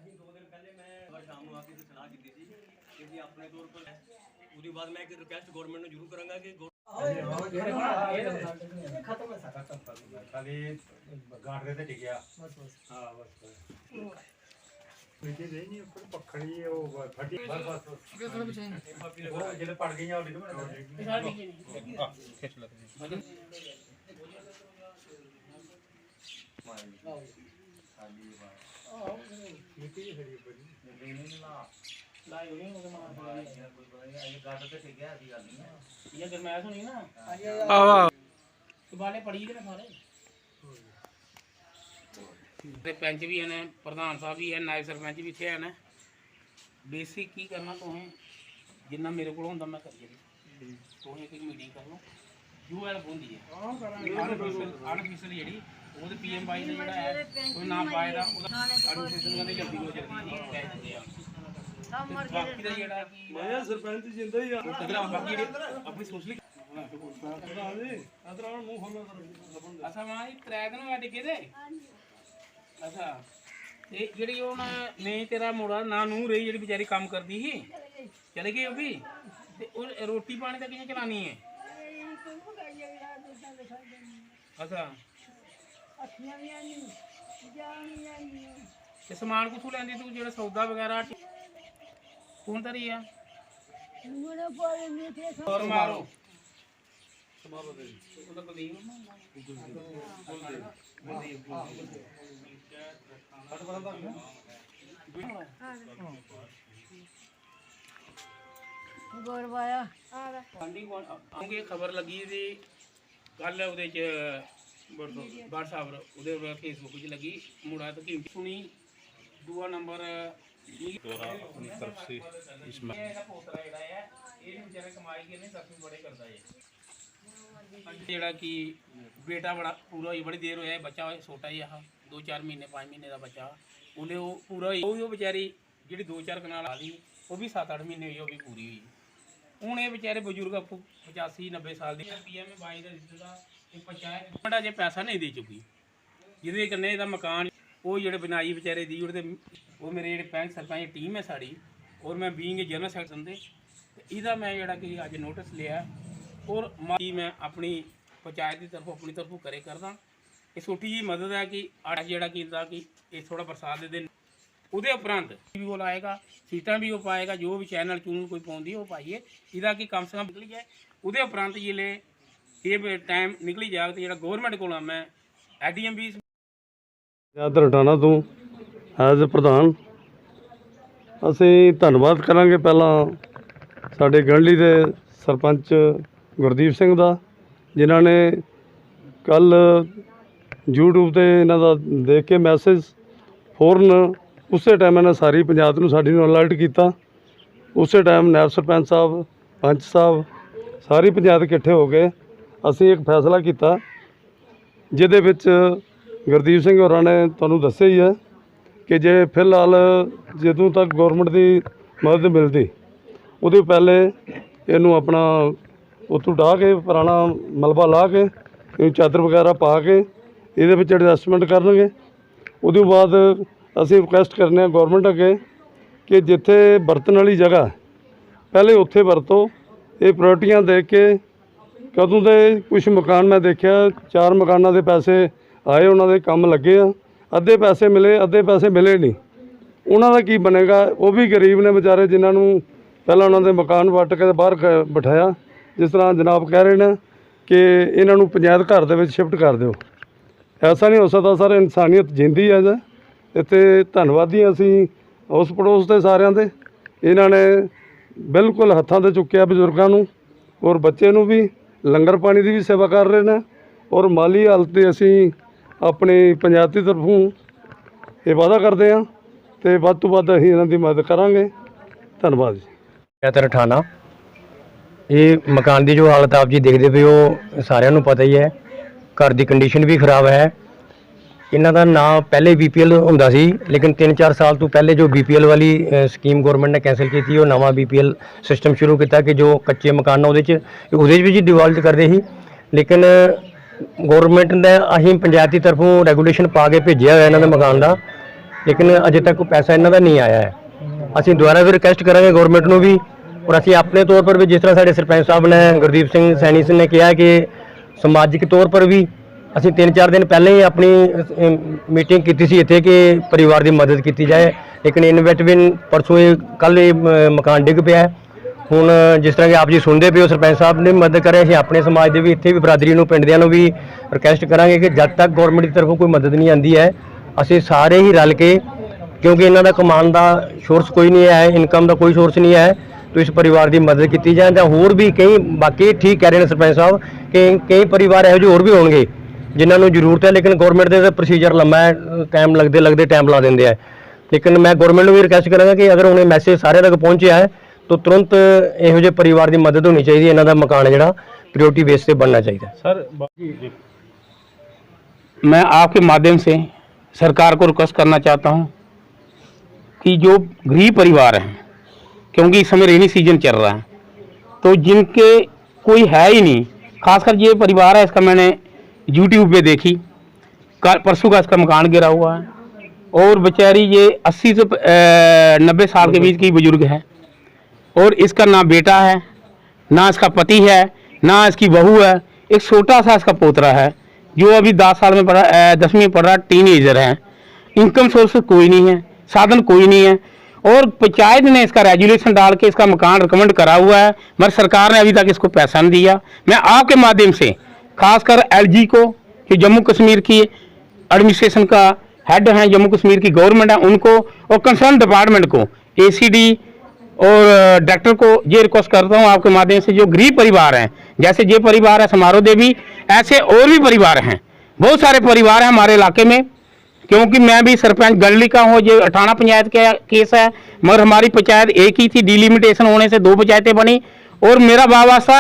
ਅਸੀਂ 2 ਦਿਨ ਪਹਿਲੇ ਮੈਂ ਸ਼ਾਮ ਨੂੰ ਆ ਕੇ ਸਲਾਹ ਕੀਤੀ ਸੀ ਕਿ ਅਸੀਂ ਆਪਣੇ ਤੌਰ ਪਰ ਉਹਦੇ ਬਾਅਦ ਮੈਂ ਇੱਕ ਰਿਕੁਐਸਟ ਗਵਰਨਮੈਂਟ ਨੂੰ ਜ਼ਰੂਰ ਕਰਾਂਗਾ ਕਿ खत्म है सारा खाली गांठ दे टिकया बस हां बस नीचे दे नहीं ऊपर पखड़ी है वो फटी बस आगे थोड़ा पीछे वो जेले पड़ गई और खींच लेते नीचे खड़ी बड़ी नहीं ला लाई हुई है ये गांठ पे ठीक है ऐसी गल नहीं है ये गरमैश होनी ना आवा बाले पड़ी के सारे सरपंच भी है प्रधान साहब भी है नायब सरपंच भी इतने हैं बेसिक की करना तुसें जिन्ना मेरे को होंदा मैं करिए तुसें एक मीटिंग कर लो जो हेल्प होंदी है अनऑफिशियल जेह्ड़ी वो तो पीएम बाई ने जेह्ड़ा है कोई ना पाए दा ओह्दा एडमिनिस्ट्रेशन कदे जल्दी हो जल्दी पैसे दिंदे आ बाकी दा जेह्ड़ा मैं सरपंच जिंदा ही आ तगड़ा बाकी अपनी सोशली अच्छा मां जी 3 दिन होए डिगे दे अच्छा ते जेह्ड़ी ओह् नहीं तेरा मुड़ा ना नूंह रही जेह्ड़ी बेचारी काम करदी ही चले गए ओह् भी ते ओह् रोटी पानी दा कि'यां चलानी है अच्छा ते समान कुत्थों लैंदी तू जेह्ड़ा सौदा वगैरह कौन तरी है और मारो खबर लगी थी कल व्हाट्सएप फेसबुक च लगी मुड़ा तो कीमत सुनी दूआ नंबर अपनी तरफ से इसमें पोतरा जेड़ा है ये बेचारे कमाई के सर्फिंग बड़े करता है जेड़ा कि बेटा बड़ा पूरा होई बड़ी देर होया बच्चा छोटा ही हा 2-4 महीने 5 महीने का बच्चा उन्हें वो पूरा होई बेचारी जी 2-4 कनाल आ दी वो भी 7-8 महीने हुई वो भी पूरी हुई हूँ ये बेचारे बजुर्ग 85-90 साल की पीएम बाई का रिश्तेदार पंचायत बड़ा जे पैसा नहीं दे चुकी जिदे कन्नै इहदा मकान वो जेह्ड़े बनाई बेचारे दी ओड़दे वो मेरे जेह्ड़े पैंच सरपंच टीम है साड़ी और मैं बीइंग जनरल सैक्शन दे इहदा मैं जेह्ड़ा कि अज नोटिस लिया और मैं अपनी पंचायत की तरफों अपनी तरफों करे करदा ये छोटी जी मदद है कि अज जेह्ड़ा कि इंदा कि थोड़ा बरसात दे दिन उहदे उपरंत भी वो लाएगा सीटां भी वो पाएगा जो भी चैनल चूनल कोई पाउंदी वो पाइए इहदा कि कम से कम निकली जाए उहदे उपरंत जिसले ये टाइम निकली जाए तो जेह्ड़ा गौरमेंट कोला मैं एडीएम भी धरटाना तो एज प्रधान ਅਸੀਂ ਧੰਨਵਾਦ ਕਰਾਂਗੇ ਪਹਿਲਾਂ ਸਾਡੇ ਗੰਢਲੀ ਦੇ ਸਰਪੰਚ ਗੁਰਦੀਪ ਸਿੰਘ ਦਾ ਜਿਨ੍ਹਾਂ ਨੇ ਕੱਲ YouTube ਤੇ ਇਹਨਾਂ ਦਾ ਦੇਖ ਕੇ ਮੈਸੇਜ ਫੌਰਨ ਉਸੇ ਟਾਈਮ ਇਹਨਾਂ ਸਾਰੀ ਪੰਚਾਇਤ ਨੂੰ ਸਾਡੀ ਨੂੰ ਅਲਰਟ ਕੀਤਾ ਉਸੇ ਟਾਈਮ ਨਾਇਬ ਸਰਪੰਚ ਸਾਹਿਬ ਪੰਚ ਸਾਹਿਬ ਸਾਰੀ ਪੰਚਾਇਤ ਇਕੱਠੇ ਹੋ ਕੇ ਅਸੀਂ ਇੱਕ ਫੈਸਲਾ ਕੀਤਾ ਜਿਹਦੇ ਵਿੱਚ ਗੁਰਦੀਪ ਸਿੰਘ ਹੋਰਾਂ ਨੇ ਤੁਹਾਨੂੰ ਦੱਸਿਆ ਹੀ ਹੈ कि जे फिलहाल ਜਦੋਂ तक गौरमेंट की मदद मिलती वो पहले इनू अपना उत्तों ढा के पुराना मलबा ला के चादर वगैरह पा के ये एडजस्टमेंट करनगे उस बाद असी रिक्वेस्ट करने गौरमेंट अगे कि जिथे बरतन वाली जगह पहले उत्थे वरतो ये प्रायोरिटियां दे के कदों दे कुछ मकान मैं देखा 4 मकानों के पैसे आए उन्होंने काम लगे आ अद्धे पैसे मिले अद्धे पैसे मिले नहीं उन्होंने की बनेगा वो भी गरीब ने बेचारे जिन्होंने पहला उन्होंने मकान वट के बाहर बिठाया जिस तरह जनाब कह रहे हैं कि इन्हों पंचायत घर के शिफ्ट कर दो ऐसा नहीं हो सकता सर इंसानियत जिंदी है जी इतने धन्नवादी असी उस पड़ोस के सारे दे इन्होंने बिल्कुल हत्थों से चुक्या बजुर्गों और बच्चे भी लंगर पानी की भी सेवा कर रहे हैं और माली हालत असी अपनी पंचायत की तरफों ये वादा करते हैं तो वध तो वध असीं इन्हां दी मदद करांगे धन्नवाद जी तरठाना ये मकान की जो हालत आप जी देखते पे हो सारिਆਂ ਨੂੰ पता ही है घर की कंडीशन भी खराब है इन्हां दा नाम पहले BPL हुंदा सी लेकिन 3-4 साल तो पहले जो BPL वाली स्कीम गौरमेंट ने कैंसिल की वो नवा BPL सिस्टम शुरू किया कि जो कच्चे मकान उहदे भी जी डिवॉल्ट करते ही लेकिन गौरमेंट ने असीं पंचायत की तरफों रेगूलेशन पा के भेजिया होया इन्हां दे मकान का ਲੇਕਿਨ ਅਜੇ ਤੱਕ ਕੋਈ ਪੈਸਾ ਇਹਨਾਂ ਦਾ ਨਹੀਂ ਆਇਆ ਹੈ। ਅਸੀਂ ਦੁਬਾਰਾ ਵੀ ਰਿਕੁਐਸਟ ਕਰਾਂਗੇ ਗਵਰਨਮੈਂਟ ਨੂੰ ਵੀ, ਔਰ ਅਸੀਂ ਆਪਣੇ ਤੌਰ ਪਰ ਵੀ, ਜਿਸ ਤਰ੍ਹਾਂ ਸਾਡੇ ਸਰਪੰਚ ਸਾਹਿਬ ਨੇ ਗੁਰਦੀਪ ਸਿੰਘ ਸੈਣੀ ਸਿੰਘ ਨੇ ਕਿਹਾ ਕਿ ਸਮਾਜਿਕ ਤੌਰ ਪਰ ਵੀ ਅਸੀਂ 3-4 ਦਿਨ ਪਹਿਲਾਂ ਹੀ ਆਪਣੀ ਮੀਟਿੰਗ ਕੀਤੀ ਸੀ ਇੱਥੇ ਕਿ ਪਰਿਵਾਰ ਦੀ ਮਦਦ ਕੀਤੀ ਜਾਏ, ਲੇਕਿਨ ਇਨ ਬਿਟਵੀਨ ਪਰਸੋਂ ਕੱਲ੍ਹ ਇਹ ਮਕਾਨ ਡਿੱਗ ਪਿਆ ਹੈ। ਹੁਣ ਜਿਸ ਤਰ੍ਹਾਂ ਕਿ ਆਪ ਜੀ ਸੁਣਦੇ ਪਏ ਹੋ, ਸਰਪੰਚ ਸਾਹਿਬ ਨੇ ਮਦਦ ਕਰੇ, ਅਸੀਂ ਆਪਣੇ ਸਮਾਜ ਦੇ ਵੀ ਇੱਥੇ ਵੀ ਬਰਾਦਰੀ ਨੂੰ, ਪਿੰਡ ਦਿਆਂ ਨੂੰ ਵੀ ਰਿਕੁਐਸਟ ਕਰਾਂਗੇ ਕਿ ਜਦ ਤੱਕ ਗੌਰਮੈਂਟ ਦੀ ਤਰਫੋਂ ਕੋਈ ਮਦਦ ਨਹੀਂ ਆਉਂਦੀ ਹੈ, ਅਸੀਂ ਸਾਰੇ ਹੀ ਰਲ ਕੇ, ਕਿਉਂਕਿ ਇਹਨਾਂ ਦਾ ਕਮਾਉਣ ਦਾ ਸੋਰਸ ਕੋਈ ਨਹੀਂ ਹੈ, ਇਨਕਮ ਦਾ ਕੋਈ ਸੋਰਸ ਨਹੀਂ ਹੈ, तो इस परिवार की मदद की जाए। तो होर भी कई बाकी ठीक कह रहे हैं सरपंच साहब कि कई परिवार यहो होर भी होंगे जिन्होंने जरूरत है, लेकिन गौरमेंट के प्रोसीजर लम्मा है, टाइम लगते टाइम ला देंगे है। लेकिन मैं गौरमेंट को भी रिक्वेस्ट करांगा कि अगर उन्हें मैसेज सारे तक पहुँचा है तो तुरंत यहो ਜਿਹੇ परिवार की मदद होनी चाहिए। इन्हों का मकान जो प्रायोरिटी बेस से बनना चाहिए। सर मैं आपके माध्यम से सरकार को रिक्वेस्ट करना चाहता हूँ कि जो गरीब परिवार हैं, क्योंकि इस समय रेनी सीजन चल रहा है, तो जिनके कोई है ही नहीं, खासकर ये परिवार है, इसका मैंने यूट्यूब पे देखी, परसों का इसका मकान गिरा हुआ है और बेचारी ये 80 से 90 साल के बीच की बुजुर्ग है और इसका ना बेटा है, ना इसका पति है, ना इसकी बहू है, एक छोटा सा इसका पोतरा है जो अभी 10 साल में पढ़ा 10वीं में पढ़ रहा, टीनेजर है। इनकम सोर्स कोई नहीं है, साधन कोई नहीं है और पंचायत ने इसका रेजुलेशन डाल के इसका मकान रिकमेंड करा हुआ है, मगर सरकार ने अभी तक इसको पैसा नहीं दिया। मैं आपके माध्यम से खासकर एलजी को, जो जम्मू कश्मीर की एडमिनिस्ट्रेशन का हेड हैं, जम्मू कश्मीर की गवर्नमेंट है, उनको और कंसर्न डिपार्टमेंट को, एसीडी और डायरेक्टर को ये रिक्वेस्ट करता हूँ आपके माध्यम से, जो गरीब परिवार हैं, जैसे ये परिवार है समारोह देवी, ऐसे और भी परिवार हैं, बहुत सारे परिवार हैं हमारे इलाके में। क्योंकि मैं भी सरपंच गढ़ली का हूँ, ये 18 पंचायत का केस है, मगर हमारी पंचायत एक ही थी, डिलिमिटेशन होने से 2 पंचायतें बनी और मेरा वास्ता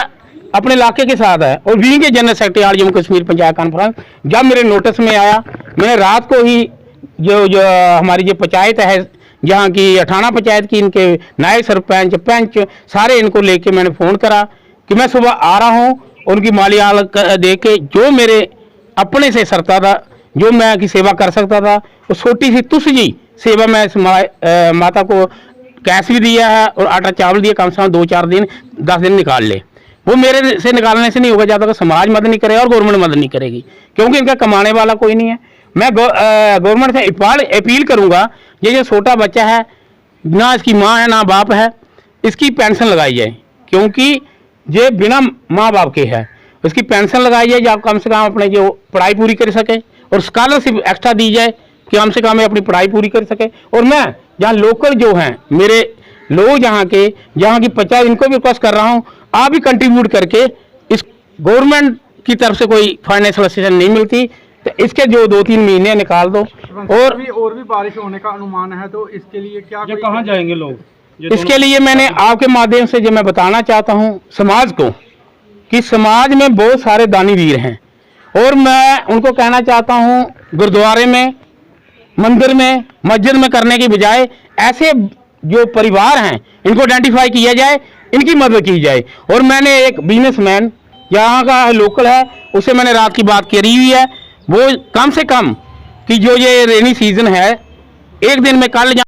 अपने इलाके के साथ है। और विंग के जनरल सेक्रेटरी आल जम्मू कश्मीर पंचायत कॉन्फ्रेंस जब मेरे नोटिस में आया, मैंने रात को ही जो हमारी जो पंचायत है, जहाँ की 18 पंचायत की, इनके नायब सरपंच पंच सारे इनको लेके मैंने फ़ोन करा कि मैं सुबह आ रहा हूँ, उनकी माली हालत देख के जो मेरे अपने से सरता था, जो मैं की सेवा कर सकता था, वो छोटी सी तुच्छ जी सेवा मैं इस माता को कैश भी दिया है और आटा चावल दिया, कम से कम 2-4 दिन 10 दिन निकाल ले। वो मेरे से निकालने से नहीं होगा, जब तक समाज मदद नहीं करेगा और गवर्नमेंट मदद नहीं करेगी, क्योंकि इनका कमाने वाला कोई नहीं है। मैं गवर्नमेंट से अपील करूँगा, ये जो छोटा बच्चा है, ना इसकी माँ है ना बाप है, इसकी पेंशन लगाई जाए, क्योंकि ये बिना माँ बाप के है, उसकी पेंशन लगाई जाए, जब कम से कम अपने जो पढ़ाई पूरी कर सके और स्कॉलरशिप एक्स्ट्रा दी जाए कि कम से कम अपनी पढ़ाई पूरी कर सके। और मैं जहाँ लोकल जो हैं मेरे लोग जहाँ की पंचायत, इनको भी रिक्वेस्ट कर रहा हूँ, आप भी कंट्रीब्यूट करके, इस गवर्नमेंट की तरफ से कोई फाइनेंशियल असिस्टेंस नहीं मिलती तो इसके जो 2-3 महीने निकाल दो। और भी बारिश होने का अनुमान है, तो इसके लिए क्या कहाँ जाएंगे लोग? इसके लिए मैंने आपके माध्यम से जो मैं बताना चाहता हूँ समाज को, कि समाज में बहुत सारे दानी वीर हैं और मैं उनको कहना चाहता हूँ, गुरुद्वारे में, मंदिर में, मस्जिद में करने की बजाय ऐसे जो परिवार हैं इनको आइडेंटिफाई किया जाए, इनकी मदद की जाए। और मैंने एक बिजनेसमैन यहाँ का लोकल है, उससे मैंने रात की बात करी हुई है, वो कम से कम कि जो ये रेनी सीजन है, एक दिन में कल